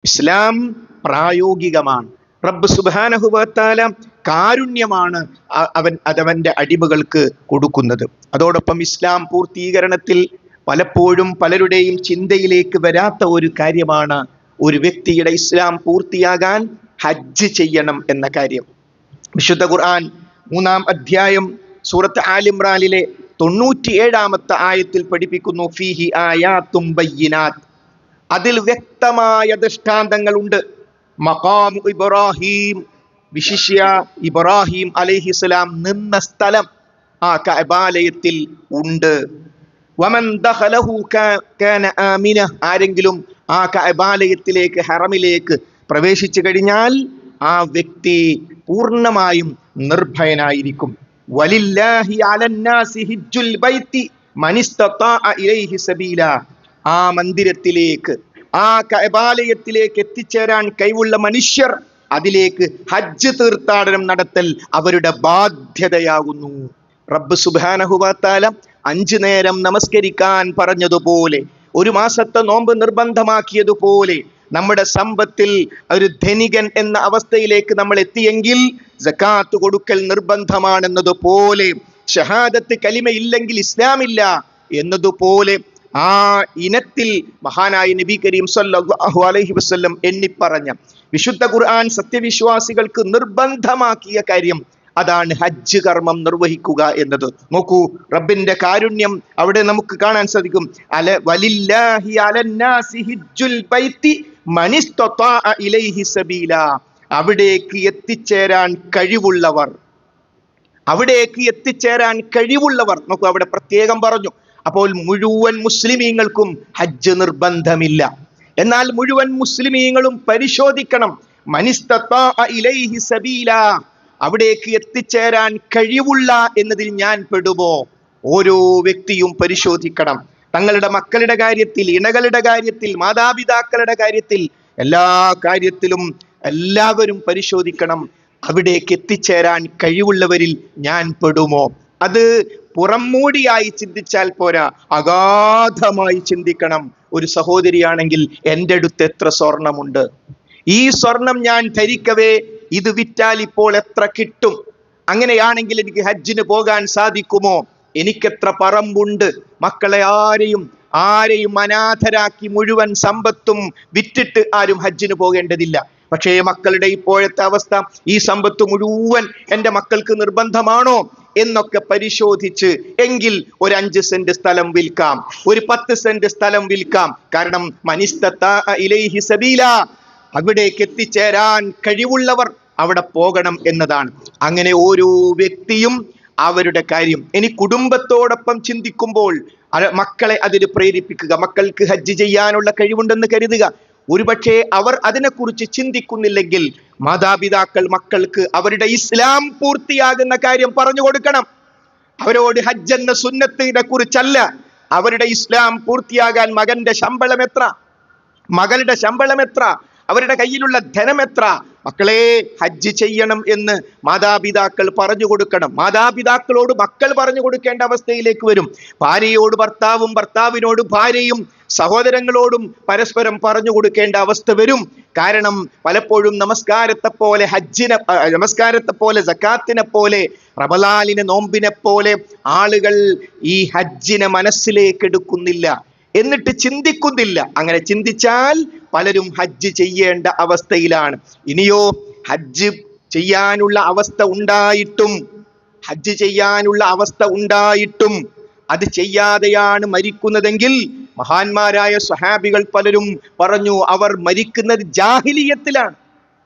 ഇസ്ലാം പ്രായോഗികമാണ്. റബ്ബ് സുബ്ഹാനഹു വ തആല കാരുണ്യമാണ് അവന്റെ അടിമകൾക്ക് കൊടുക്കുന്നത്. അതോടൊപ്പം ഇസ്ലാം പൂർത്തീകരണത്തിൽ പലപ്പോഴും പലരുടെയും ചിന്തയിലേക്ക് വരാത്ത ഒരു കാര്യമാണ് ഒരു വ്യക്തിയുടെ ഇസ്ലാം പൂർത്തിയാകാൻ ഹജ്ജ് ചെയ്യണം എന്ന കാര്യം. വിശുദ്ധ ഖുർആൻ 3-ാം അധ്യായം സൂറത്ത് ആൽ ഇംറാനിലെ 97-ാമത്തെ ആയത്തിൽ പഠിപ്പിക്കുന്നു, ഫീഹി ആയാത്തും ബയ്യിനാത്ത്, അതിൽ വ്യക്തമായ ദൃഷ്ടാന്തങ്ങളുണ്ട്. മഖാം ഇബ്രാഹിം, വിശിഷ്യ ഇബ്രാഹിം അലൈഹിസ്സലാം നിന്ന സ്ഥലം ആ കഅബാലയത്തിൽ ഉണ്ട്. വമൻ ദഖലഹു കാന ആമിന, ആരെങ്കിലും ആ കഅബാലയത്തിലേക്ക്, ഹറമിലേക്ക് പ്രവേശിച്ചു കഴിഞ്ഞാൽ ആ വ്യക്തി പൂർണ്ണമായും നിർഭയനായിരിക്കും. വലില്ലാഹി അലന്നാസി ഹിജ്ജുൽ ബൈത്തി മനിസ്തതാഅ ഇലൈഹി സബീല, ആ മന്ദിരത്തിലേക്ക്, ആ കഅബാലയത്തിലേക്ക് എത്തിച്ചേരാൻ കഴിവുള്ള മനുഷ്യർ അതിലേക്ക് ഹജ്ജ് തീർത്ഥാടനം നടത്തൽ അവരുടെ ബാധ്യതയാകുന്നു. റബ്ബ് സുബ്ഹാനഹു വ തആല 5 നേരം നമസ്കരിക്കാൻ പറഞ്ഞതുപോലെ, 1 മാസത്തെ നോമ്പ് നിർബന്ധമാക്കിയതുപോലെ, നമ്മുടെ സമ്പത്തിൽ ഒരു ധനികൻ എന്ന അവസ്ഥയിലേക്ക് നമ്മൾ എത്തിയെങ്കിൽ സകാത്ത് കൊടുക്കൽ നിർബന്ധമാണെന്നതുപോലെ, ഷഹാദത്ത് കലിമ ഇല്ലെങ്കിൽ ഇസ്ലാമില്ല എന്നതുപോലെ ആ ഇനത്തിൽ മഹാനായ നബി കരീം സല്ലല്ലാഹു അലൈഹി വസല്ലം എണ്ണിപ്പറഞ്ഞ വിശുദ്ധ ഖുർആൻ സത്യവിശ്വാസികൾക്ക് നിർബന്ധമാക്കിയ കാര്യം അതാണ് ഹജ്ജ് കർമ്മം നിർവഹിക്കുക എന്നത്. നോക്കൂ, റബ്ബിന്റെ കാരുണ്യം അവിടെ നമുക്ക് കാണാൻ സാധിക്കും. വലില്ലാഹി അലന്നാസി ഹിജ്ജുൽ ബൈത്തി മനിസ്തതാഅ ഇലൈഹി സബീല, അവിടേക്ക് എത്തിച്ചേരാൻ കഴിവുള്ളവർ, അവിടേക്ക് എത്തിച്ചേരാൻ കഴിവുള്ളവർ. നോക്കൂ, അവിടെ പ്രത്യേകം പറഞ്ഞു. അപ്പോൾ മുഴുവൻ മുസ്ലിമീങ്ങൾക്കും ഹജ്ജ് നിർബന്ധമില്ല. എന്നാൽ മുഴുവൻ മുസ്ലിമീങ്ങളും പരിശോധിക്കണം. മനിസ്തതാഅ ഇലൈഹി സബീല, അവിടേക്ക് എത്തിച്ചേരാൻ കഴിവുള്ള എന്നതിൽ ഞാൻ പെടുമോ? ഓരോ വ്യക്തിയും പരിശോധിക്കണം. തങ്ങളുടെ മക്കളുടെ കാര്യത്തിൽ, ഇണകളുടെ കാര്യത്തിൽ, മാതാപിതാക്കളുടെ കാര്യത്തിൽ, എല്ലാ കാര്യത്തിലും എല്ലാവരും പരിശോധിക്കണം. അവിടേക്ക് എത്തിച്ചേരാൻ കഴിവുള്ളവരിൽ ഞാൻ പെടുമോ? അത് പുറംമൂടിയായി ചിന്തിച്ചാൽ പോരാ, അഗാധമായി ചിന്തിക്കണം. ഒരു സഹോദരിയാണെങ്കിൽ എൻ്റെ അടുത്ത് എത്ര സ്വർണമുണ്ട്, ഈ സ്വർണം ഞാൻ ധരിക്കവേ ഇത് വിറ്റാൽ ഇപ്പോൾ എത്ര കിട്ടും, അങ്ങനെയാണെങ്കിൽ എനിക്ക് ഹജ്ജിന് പോകാൻ സാധിക്കുമോ, എനിക്കെത്ര പറമ്പുണ്ട്, മക്കളെ ആരെയും അനാഥരാക്കി മുഴുവൻ സമ്പത്തും വിറ്റിട്ട് ആരും ഹജ്ജിന് പോകേണ്ടതില്ല. പക്ഷേ മക്കളുടെ ഇപ്പോഴത്തെ അവസ്ഥ, ഈ സമ്പത്ത് മുഴുവൻ എൻ്റെ മക്കൾക്ക് നിർബന്ധമാണോ എന്നൊക്കെ പരിശോധിച്ച്, എങ്കിൽ ഒരു 5 സെന്റ് സ്ഥലം വിൽക്കാം, ഒരു 10 സെന്റ് സ്ഥലം വിൽക്കാം. കാരണം മനിസ്തതാഅ ഇലൈഹി സബീല, അവിടേക്ക് എത്തിച്ചേരാൻ കഴിവുള്ളവർ അവിടെ പോകണം എന്നതാണ്. അങ്ങനെ ഓരോ വ്യക്തിയും അവരുടെ കാര്യം ഇനി കുടുംബത്തോടൊപ്പം ചിന്തിക്കുമ്പോൾ മക്കളെ അതിന് പ്രേരിപ്പിക്കുക. മക്കൾക്ക് ഹജ്ജ് ചെയ്യാനുള്ള കഴിവുണ്ടെന്ന് കരുതുക. ഒരുപക്ഷെ അവർ അതിനെക്കുറിച്ച് ചിന്തിക്കുന്നില്ലെങ്കിൽ മാതാപിതാക്കൾ മക്കൾക്ക് അവരുടെ ഇസ്ലാം പൂർത്തിയാകുന്ന കാര്യം പറഞ്ഞു കൊടുക്കണം. അവരോട് ഹജ്ജ് എന്ന സുന്നത്തിനെ കുറിച്ചല്ല, അവരുടെ ഇസ്ലാം പൂർത്തിയാകാൻ മകന്റെ ശമ്പളം എത്ര, മകളുടെ ശമ്പളം എത്ര, അവരുടെ കയ്യിലുള്ള ധനം എത്ര, മക്കളെ ഹജ്ജ് ചെയ്യണം എന്ന് മാതാപിതാക്കൾ പറഞ്ഞു കൊടുക്കണം. മാതാപിതാക്കളോട് മക്കൾ പറഞ്ഞു കൊടുക്കേണ്ട അവസ്ഥയിലേക്ക് വരും. ഭാര്യയോട് ഭർത്താവും, ഭർത്താവിനോട് ഭാര്യയും, സഹോദരങ്ങളോടും പരസ്പരം പറഞ്ഞു കൊടുക്കേണ്ട അവസ്ഥ വരും. കാരണം പലപ്പോഴും നമസ്കാരത്തെ പോലെ സക്കാത്തിനെ പോലെ റമളാനിനെ, നോമ്പിനെ പോലെ ആളുകൾ ഈ ഹജ്ജിനെ മനസ്സിലേക്ക് എടുക്കുന്നില്ല, എന്നിട്ട് ചിന്തിക്കുന്നില്ല. അങ്ങനെ ചിന്തിച്ചാൽ പലരും ഹജ്ജ് ചെയ്യേണ്ട അവസ്ഥയിലാണ്. ഇനിയോ ഹജ്ജ് ചെയ്യാനുള്ള അവസ്ഥ ഉണ്ടായിട്ടും അത് ചെയ്യാതെയാണ് മരിക്കുന്നതെങ്കിൽ, മഹാന്മാരായ സ്വഹാബികൾ പലരും പറഞ്ഞു അവർ മരിക്കുന്നത് ജാഹിലിയത്തിലാണ്,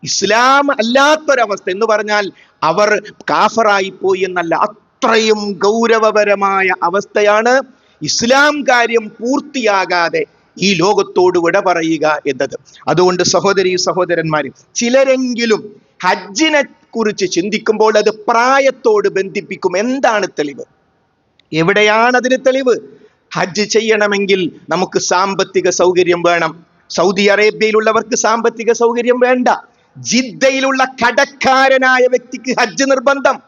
ഇസ്ലാം അല്ലാത്തൊരവസ്ഥ. എന്ന് പറഞ്ഞാൽ അവർ കാഫറായി പോയി എന്നല്ല, അത്രയും ഗൗരവപരമായ അവസ്ഥയാണ് ഇസ്ലാം കാര്യം പൂർത്തിയാകാതെ ഈ ലോകത്തോട് വിട പറയുക എന്നത്. അതുകൊണ്ട് സഹോദരന്മാര്, ചിലരെങ്കിലും ഹജ്ജിനെ കുറിച്ച് ചിന്തിക്കുമ്പോൾ അത് പ്രായത്തോട് ബന്ധിപ്പിക്കും. എന്താണ് തെളിവ്? എവിടെയാണ് അതിന് തെളിവ്? ഹജ്ജ് ചെയ്യണമെങ്കിൽ നമുക്ക് സാമ്പത്തിക സൗകര്യം വേണം. സൗദി അറേബ്യയിലുള്ളവർക്ക് സാമ്പത്തിക സൗകര്യം വേണ്ട. ജിദ്ദയിലുള്ള കടക്കാരനായ വ്യക്തിക്ക് ഹജ്ജ് നിർബന്ധം.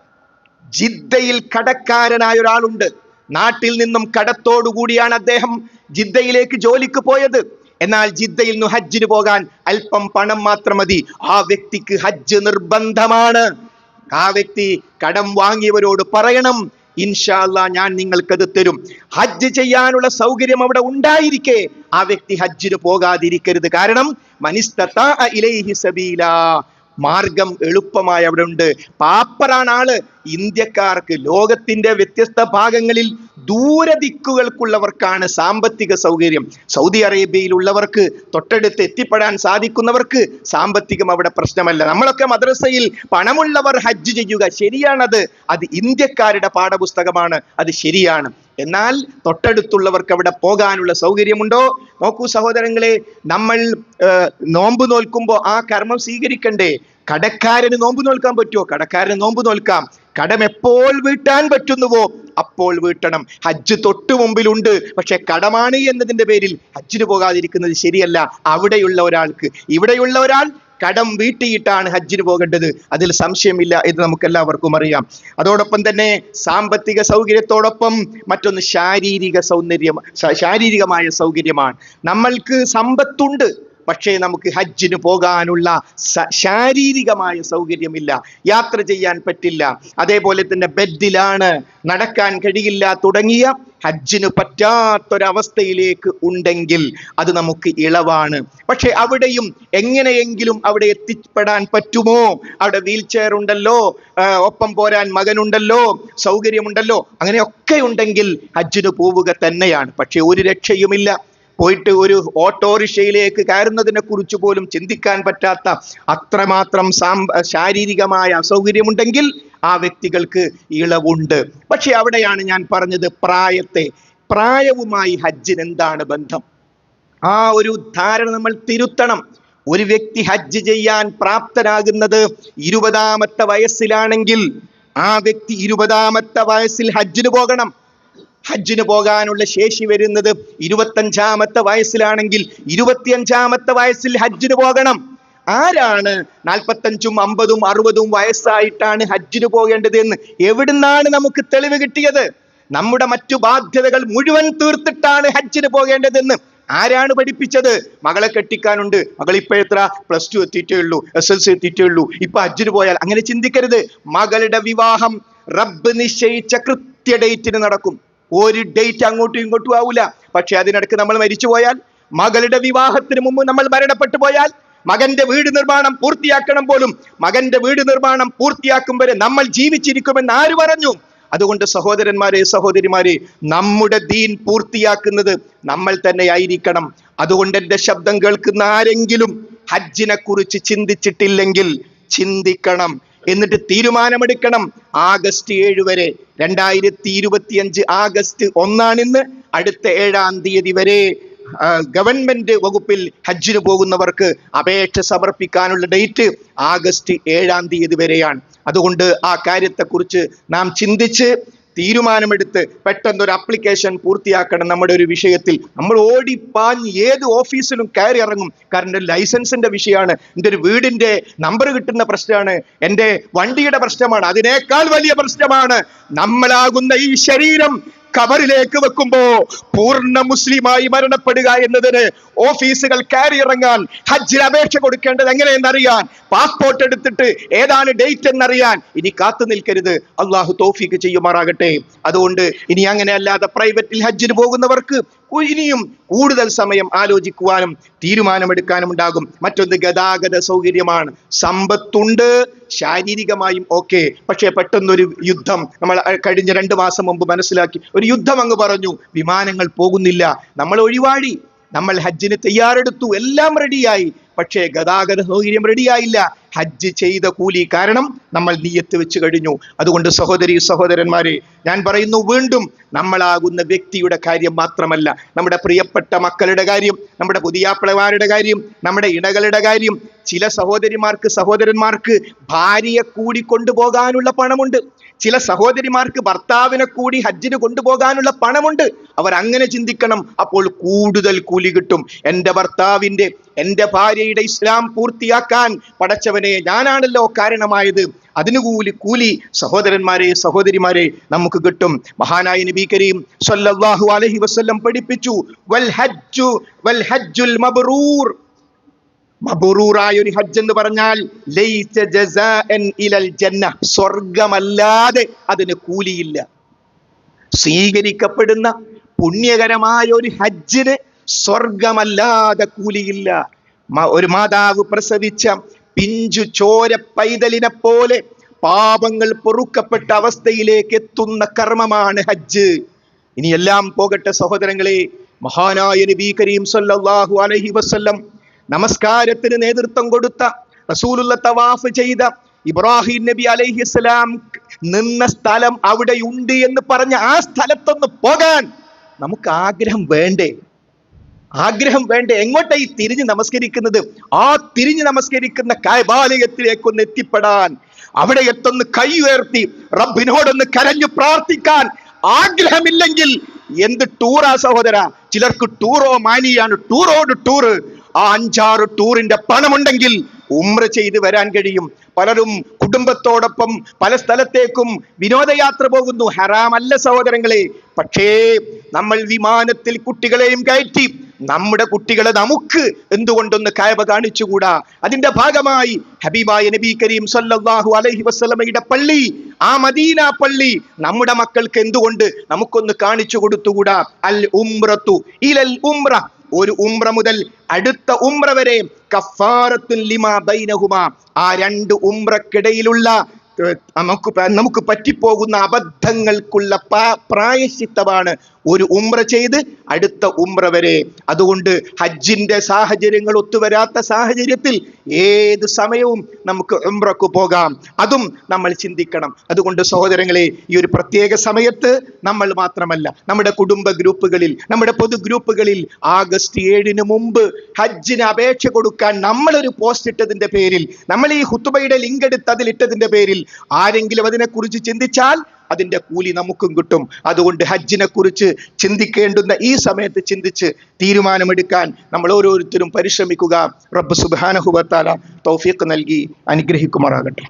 ജിദ്ദയിൽ കടക്കാരനായ ഒരാളുണ്ട്. നാട്ടിൽ നിന്നും കടത്തോടു കൂടിയാണ് അദ്ദേഹം ജിദ്ദയിലേക്ക് ജോലിക്ക് പോയത്. എന്നാൽ ജിദ്ദയിൽ നിന്ന് ഹജ്ജിന് പോകാൻ അല്പം പണം മാത്രം മതി. ആ വ്യക്തിക്ക് ഹജ്ജ് നിർബന്ധമാണ്. ആ വ്യക്തി കടം വാങ്ങിയവരോട് പറയണം, ഇൻഷാ അല്ലാഹ് ഞാൻ നിങ്ങൾക്കത് തരും. ഹജ്ജ് ചെയ്യാനുള്ള സൗകര്യം അവിടെ ഉണ്ടായിരിക്കെ ആ വ്യക്തി ഹജ്ജിന് പോകാതിരിക്കരുത്. കാരണം മനിസ്തതാ ഇലൈഹി സബീലാ, മാർഗം എളുപ്പമായി അവിടെ ഉണ്ട്. പാപ്പറാണ് ആള്. ഇന്ത്യക്കാർക്ക്, ലോകത്തിന്റെ വ്യത്യസ്ത ഭാഗങ്ങളിൽ ദൂരദിക്കുകൾക്കുള്ളവർക്കാണ് സാമ്പത്തിക സൗകര്യം. സൗദി അറേബ്യയിലുള്ളവർക്ക്, തൊട്ടടുത്ത് എത്തിപ്പെടാൻ സാധിക്കുന്നവർക്ക് സാമ്പത്തികം അവിടെ പ്രശ്നമല്ല. നമ്മളൊക്കെ മദ്രസയിൽ പണമുള്ളവർ ഹജ്ജ് ചെയ്യുക, ശരിയാണത്. അത് ഇന്ത്യക്കാരുടെ പാഠപുസ്തകമാണ്, അത് ശരിയാണ്. എന്നാൽ തൊട്ടടുത്തുള്ളവർക്ക് അവിടെ പോകാനുള്ള സൗകര്യമുണ്ടോ? നോക്കൂ സഹോദരങ്ങളെ, നമ്മൾ നോമ്പ് നോൽക്കുമ്പോൾ ആ കർമ്മം സ്വീകരിക്കണ്ടേ? കടക്കാരന് നോമ്പ് നോൽക്കാൻ പറ്റുമോ? കടക്കാരന് നോമ്പ് നോൽക്കാം. കടം എപ്പോൾ വീട്ടാൻ പറ്റുന്നുവോ അപ്പോൾ വീട്ടണം. ഹജ്ജ് തൊട്ടു മുമ്പിലുണ്ട്, പക്ഷെ കടമാണ് എന്നതിന്റെ പേരിൽ ഹജ്ജിന് പോകാതിരിക്കുന്നത് ശരിയല്ല. അവിടെയുള്ള ഒരാൾക്ക്, ഇവിടെയുള്ള ഒരാൾ കടം വീട്ടിയിട്ടാണ് ഹജ്ജിന് പോകേണ്ടത്, അതിൽ സംശയമില്ല എന്ന് നമുക്ക് എല്ലാവർക്കും അറിയാം. അതോടൊപ്പം തന്നെ സാമ്പത്തിക സൗകര്യത്തോടൊപ്പം മറ്റൊന്ന് ശാരീരികമായ സൗകര്യമാണ്. നമ്മൾക്ക് സമ്പത്തുണ്ട്, പക്ഷേ നമുക്ക് ഹജ്ജിന് പോകാനുള്ള ശാരീരികമായ സൗകര്യമില്ല, യാത്ര ചെയ്യാൻ പറ്റില്ല, അതേപോലെ തന്നെ ബെഡിലാണ്, നടക്കാൻ കഴിയില്ല തുടങ്ങിയ ഹജ്ജിന് പറ്റാത്തൊരവസ്ഥയിലേക്ക് ഉണ്ടെങ്കിൽ അത് നമുക്ക് ഇളവാണ്. പക്ഷെ അവിടെയും എങ്ങനെയെങ്കിലും അവിടെ എത്തിപ്പെടാൻ പറ്റുമോ? അവിടെ വീൽ ചെയർ ഉണ്ടല്ലോ, ഒപ്പം പോരാൻ മകനുണ്ടല്ലോ, സൗകര്യമുണ്ടല്ലോ, അങ്ങനെയൊക്കെ ഉണ്ടെങ്കിൽ ഹജ്ജിന് പോവുക തന്നെയാണ്. പക്ഷെ ഒരു രക്ഷയുമില്ല. പോയിട്ട് ഒരു ഓട്ടോറിക്ഷയിലേക്ക് കയറുന്നതിനെ കുറിച്ച് പോലും ചിന്തിക്കാൻ പറ്റാത്ത അത്രമാത്രം ശാരീരികമായ അസൗകര്യമുണ്ടെങ്കിൽ ആ വ്യക്തികൾക്ക് ഇളവുണ്ട്. പക്ഷെ അവിടെയാണ് ഞാൻ പറഞ്ഞത്, പ്രായവുമായി ഹജ്ജിന് എന്താണ് ബന്ധം? ആ ഒരു ധാരണ നമ്മൾ തിരുത്തണം. ഒരു വ്യക്തി ഹജ്ജ് ചെയ്യാൻ പ്രാപ്തനാകുന്നത് 20-ാമത്തെ വയസ്സിലാണെങ്കിൽ ആ വ്യക്തി 20-ാമത്തെ വയസ്സിൽ ഹജ്ജിന് പോകണം. ഹജ്ജിന് പോകാനുള്ള ശേഷി വരുന്നത് 25-ാമത്തെ വയസ്സിലാണെങ്കിൽ 25-ാമത്തെ വയസ്സിൽ ഹജ്ജിന് പോകണം. ആരാണ് 45ഉം 50ഉം 60ഉം വയസ്സായിട്ടാണ് ഹജ്ജിന് പോകേണ്ടത് എന്ന് എവിടുന്നാണ് നമുക്ക് തെളിവ് കിട്ടിയത്? നമ്മുടെ മറ്റു ബാധ്യതകൾ മുഴുവൻ തീർത്തിട്ടാണ് ഹജ്ജിന് പോകേണ്ടതെന്ന് ആരാണ് പഠിപ്പിച്ചത്? മകളെ കെട്ടിക്കാനുണ്ട്, മകൾ ഇപ്പോഴെത്ര +2 എത്തിയിട്ടേ ഉള്ളൂ, SLC എത്തിയിട്ടേ ഉള്ളൂ, ഇപ്പൊ ഹജ്ജിന് പോയാൽ. അങ്ങനെ ചിന്തിക്കരുത്. മകളുടെ വിവാഹം റബ്ബ് നിശ്ചയിച്ച കൃത്യ ഡേറ്റിന് നടക്കും. ഒരു ഡേറ്റ് അങ്ങോട്ടും ഇങ്ങോട്ടും ആവൂല. പക്ഷെ അതിനിടക്ക് നമ്മൾ മരിച്ചു പോയാൽ, മകളുടെ വിവാഹത്തിന് മുമ്പ് നമ്മൾ മരണപ്പെട്ടു പോയാൽ, മകന്റെ വീട് നിർമ്മാണം പൂർത്തിയാക്കണം പോലും, മകന്റെ വീട് നിർമ്മാണം പൂർത്തിയാക്കും വരെ നമ്മൾ ജീവിച്ചിരിക്കുമെന്ന് ആര് പറഞ്ഞു? അതുകൊണ്ട് സഹോദരന്മാരെ, സഹോദരിമാരെ, നമ്മുടെ ദീൻ പൂർത്തിയാക്കുന്നത് നമ്മൾ തന്നെ ആയിരിക്കണം. അതുകൊണ്ട് എന്റെ ശബ്ദം കേൾക്കുന്ന ആരെങ്കിലും ഹജ്ജിനെ കുറിച്ച് ചിന്തിച്ചിട്ടില്ലെങ്കിൽ ചിന്തിക്കണം. എന്നിട്ട് തീരുമാനമെടുക്കണം. ആഗസ്റ്റ് 7 വരെ, 2025 ആഗസ്റ്റ് 1 അടുത്ത 7-ാം തീയതി വരെ ഗവൺമെന്റ് വകുപ്പിൽ ഹജ്ജിന് പോകുന്നവർക്ക് അപേക്ഷ സമർപ്പിക്കാനുള്ള ഡേറ്റ് ആഗസ്റ്റ് 7-ാം തീയതി വരെയാണ്. അതുകൊണ്ട് ആ കാര്യത്തെക്കുറിച്ച് നാം ചിന്തിച്ച് തീരുമാനമെടുത്ത് പെട്ടെന്നൊരു അപ്ലിക്കേഷൻ പൂർത്തിയാക്കണം. നമ്മുടെ ഒരു വിഷയത്തിൽ നമ്മൾ ഓടിപ്പാഞ്ഞ് ഏത് ഓഫീസിലും കയറി ഇറങ്ങും. കാരണം ലൈസൻസിന്റെ വിഷയമാണ്, എൻ്റെ ഒരു വീടിന്റെ നമ്പർ കിട്ടുന്ന പ്രശ്നമാണ്, എൻ്റെ വണ്ടിയുടെ പ്രശ്നമാണ്. അതിനേക്കാൾ വലിയ പ്രശ്നമാണ് നമ്മളാകുന്ന ഈ ശരീരം ഖബറിലേക്ക് വെക്കുമ്പോ പൂർണ്ണ മുസ്ലിമായി മരണപ്പെടുക എന്നതിന് ഓഫീസുകൾ കയറി ഇറങ്ങാൻ, ഹജ്ജിന് അപേക്ഷ കൊടുക്കേണ്ടത് എങ്ങനെയെന്നറിയാൻ, പാസ്പോർട്ട് എടുത്തിട്ട് ഏതാണ് ഡേറ്റ് എന്നറിയാൻ ഇനി കാത്തു നിൽക്കരുത്. അള്ളാഹു തൗഫീഖ് ചെയ്യുമാറാകട്ടെ. അതുകൊണ്ട് ഇനി അങ്ങനെ അല്ലാതെ പ്രൈവറ്റിൽ ഹജ്ജിന് പോകുന്നവർക്ക് ഇനിയും കൂടുതൽ സമയം ആലോചിക്കുവാനും തീരുമാനമെടുക്കാനും ഉണ്ടാകും. മറ്റൊന്ന് ഗതാഗത സൗകര്യമാണ്. സമ്പത്തുണ്ട്, ശാരീരികമായും ഓക്കെ. പക്ഷേ പെട്ടെന്നൊരു യുദ്ധം, നമ്മൾ കഴിഞ്ഞ 2 മാസം മുമ്പ് മനസ്സിലാക്കി, ഒരു യുദ്ധം അങ്ങ് പറഞ്ഞു, വിമാനങ്ങൾ പോകുന്നില്ല, നമ്മൾ ഒഴിവാടി. നമ്മൾ ഹജ്ജിന് തയ്യാറെടുത്തു, എല്ലാം റെഡിയായി, പക്ഷേ ഗതാഗത സൗകര്യം റെഡിയായില്ല. ഹജ്ജ് ചെയ്ത കൂലി കാരണം നമ്മൾ നിയ്യത്ത് വെച്ച് കഴിഞ്ഞു. അതുകൊണ്ട് സഹോദരി സഹോദരന്മാരെ, ഞാൻ പറയുന്നു വീണ്ടും, നമ്മളാകുന്ന വ്യക്തിയുടെ കാര്യം മാത്രമല്ല, നമ്മുടെ പ്രിയപ്പെട്ട മക്കളുടെ കാര്യം, നമ്മുടെ പുതിയാപ്പിളമാരുടെ കാര്യം, നമ്മുടെ ഇണകളുടെ കാര്യം. ചില സഹോദരന്മാർക്ക് ഭാര്യയെ കൂടി കൊണ്ടുപോകാനുള്ള പണമുണ്ട്. ചില സഹോദരിമാർക്ക് ഭർത്താവിനെ കൂടി ഹജ്ജിന് കൊണ്ടുപോകാനുള്ള പണമുണ്ട്. അവർ അങ്ങനെ ചിന്തിക്കണം, അപ്പോൾ കൂടുതൽ കൂലി കിട്ടും. എൻ്റെ ഭാര്യയുടെ ഇസ്ലാം പൂർത്തിയാക്കാൻ പടച്ചവനെ ഞാനാണല്ലോ കാരണമായത്, അതിന് കൂലി സഹോദരന്മാരെ സഹോദരിമാരെ നമുക്ക് കിട്ടും. മഹാനായ നബി കരീം സല്ലല്ലാഹു അലൈഹി വസല്ലം പഠിപ്പിച്ചു, വൽ ഹജ്ജുൽ മബ്റൂർ, മബ്റൂറായ ഒരു ഹജ്ജ് എന്ന് പറഞ്ഞാൽ ലൈസ ജസാഅൻ ഇലൽ ജന്ന, സ്വർഗമല്ലാതെ അതിന് കൂലിയില്ല. സ്വീകരിക്കപ്പെടുന്ന പുണ്യകരമായ ഒരു ഹജ്ജിന് സ്വർഗമല്ലാതെ കൂലിയില്ല. ഒരു മാതാവ് പ്രസവിച്ച പിഞ്ചു ചോര പൈതലിനെ പോലെ പാപങ്ങൾ പൊറുക്കപ്പെട്ട അവസ്ഥയിലേക്ക് എത്തുന്ന കർമ്മമാണ് ഹജ്ജ്. ഇനി എല്ലാം പോകട്ടെ സഹോദരങ്ങളെ, മഹാനായ നബി കരീം സല്ലല്ലാഹു അലൈഹി വസല്ലം നമസ്കാരത്തിന് നേതൃത്വം കൊടുത്ത, റസൂലുള്ള തവാഫ് ചെയ്ത, ഇബ്രാഹിം നബി അലൈഹിസ്സലാം നിന്ന സ്ഥലം അവിടെയുണ്ട് എന്ന് പറഞ്ഞ ആ സ്ഥലത്തൊന്ന് പോകാൻ നമുക്ക് ആഗ്രഹം വേണ്ടേ? ആഗ്രഹം വേണ്ടേ? എങ്ങോട്ടാ ഈ തിരിഞ്ഞ് നമസ്കരിക്കുന്നത്? ആ തിരിഞ്ഞ് നമസ്കരിക്കുന്ന കഅബാലയത്തിലേക്കൊന്ന് എത്തിപ്പെടാൻ, അവിടെ എത്തൊന്ന് കൈ ഉയർത്തി റബ്ബിനോടൊന്ന് കരഞ്ഞു പ്രാർത്ഥിക്കാൻ ആഗ്രഹമില്ലെങ്കിൽ എന്ത് ടൂറാ സഹോദര? ചിലർക്ക് ടൂറോ മാനിയാണ്, ടൂറോട് ടൂറ്. ആ 5-6 ടൂറിന്റെ പണമുണ്ടെങ്കിൽ ഉംറ ചെയ്ത് വരാൻ കഴിയും. പലരും കുടുംബത്തോടൊപ്പം പല സ്ഥലത്തേക്കും വിനോദയാത്ര പോകുന്നു. ഹറാമല്ല സഹോദരങ്ങളെ. പക്ഷേ നമ്മൾ വിമാനത്തിൽ കുട്ടികളെയും കയറ്റി നമ്മുടെ കുട്ടികളെ നമുക്ക് എന്തുകൊണ്ടൊന്ന് കഅബ കാണിച്ചുകൂടാ? അതിന്റെ ഭാഗമായി ഹബീബായ നബി കരീം സല്ലല്ലാഹു അലൈഹി വസല്ലമയുടെ പള്ളി, ആ മദീന പള്ളി നമ്മുടെ മക്കൾക്ക് എന്തുകൊണ്ട് നമുക്കൊന്ന് കാണിച്ചു കൊടുത്തുകൂടാ? അൽ ഉംറത്തു ഇലൽ ഉംറ, ഒരു ഉംറ മുതൽ അടുത്ത ഉംറ വരെ കഫാറത്തുൻ ലിമാ ബൈനഹുമാ, ആ 2 ഉംറക്കിടയിലുള്ള നമുക്ക് പറ്റിപ്പോകുന്ന അബദ്ധങ്ങൾക്കുള്ള പ്രായശ്ചിത്തമാണ് ഒരു ഉംറ ചെയ്ത് അടുത്ത ഉംറ വരെ. അതുകൊണ്ട് ഹജ്ജിന്റെ സാഹചര്യങ്ങൾ ഒത്തുവരാത്ത സാഹചര്യത്തിൽ ഏത് സമയവും നമുക്ക് ഉംറക്ക് പോകാം. അതും നമ്മൾ ചിന്തിക്കണം. അതുകൊണ്ട് സഹോദരങ്ങളെ, ഈ ഒരു പ്രത്യേക സമയത്ത് നമ്മൾ മാത്രമല്ല, നമ്മുടെ കുടുംബ ഗ്രൂപ്പുകളിൽ, നമ്മുടെ പൊതു ഗ്രൂപ്പുകളിൽ ആഗസ്റ്റ് 7 മുമ്പ് ഹജ്ജിന് അപേക്ഷ കൊടുക്കാൻ നമ്മളൊരു പോസ്റ്റ് ഇട്ടതിന്റെ പേരിൽ, നമ്മൾ ഈ ഹുത്തുബയുടെ ലിങ്ക് എടുത്ത് അതിലിട്ടതിന്റെ പേരിൽ ആരെങ്കിലും അതിനെക്കുറിച്ച് ചിന്തിച്ചാൽ അതിന്റെ കൂലി നമുക്കും കിട്ടും. അതുകൊണ്ട് ഹജ്ജിനെ കുറിച്ച് ചിന്തിക്കേണ്ടുന്ന ഈ സമയത്ത് ചിന്തിച്ച് തീരുമാനമെടുക്കാൻ നമ്മൾ ഓരോരുത്തരും പരിശ്രമിക്കുക. റബ്ബ് സുബ്ഹാനഹു വ തആല തൗഫീഖ് നൽകി അനുഗ്രഹിക്കുമാറാകട്ടെ.